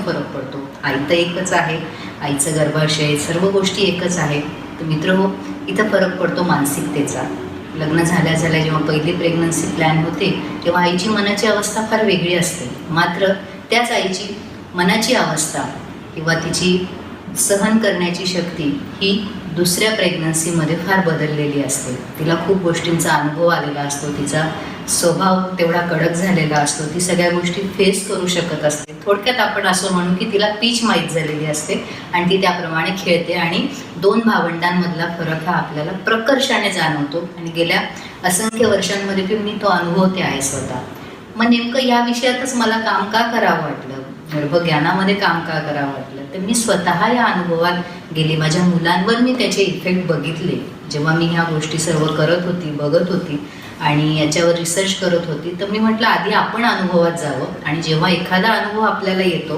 फरक पडतो. आई तर एकच आहे, आईचं गर्भाशय सर्व गोष्टी एकच आहे. तर मित्रहो, इथं फरक पडतो मानसिकतेचा. लग्न झाल्या झाल्या जेव्हा पहिली प्रेग्नन्सी प्लॅन होते तेव्हा आईची मनाची अवस्था फार वेगळी असते. मात्र त्याच आईची मनाची अवस्था किंवा तिची सहन करण्याची शक्ती ही दुसऱ्या प्रेग्नन्सीमध्ये फार बदललेली असते. तिला खूप गोष्टींचा अनुभव आलेला असतो, तिचा स्वभाव तेवढा कडक झालेला असतो, ती सगळ्या गोष्टी फेस करू शकत असते. थोडक्यात आपण असं म्हणू की तिला पीच माहीत झालेली असते आणि ती त्याप्रमाणे खेळते आणि दोन भावंडांमधला फरक हा आपल्याला प्रकर्षाने जाणवतो आणि गेल्या असंख्य वर्षांमध्ये मी तो अनुभवते आहे स्वतः. मग नेमकं या विषयातच मला काम का करावं वाटलं, गर्भज्ञानामध्ये काम का करावं वाटलं, तर मी स्वतः या अनुभवात गेले. माझ्या मुलांवर मी त्याचे इफेक्ट बघितले. जेव्हा मी ह्या गोष्टी सर्व करत होती, बघत होती आणि याच्यावर रिसर्च करत होती, तर मी म्हटलं आधी आपण अनुभवात जावं आणि जेव्हा एखादा अनुभव आपल्याला येतो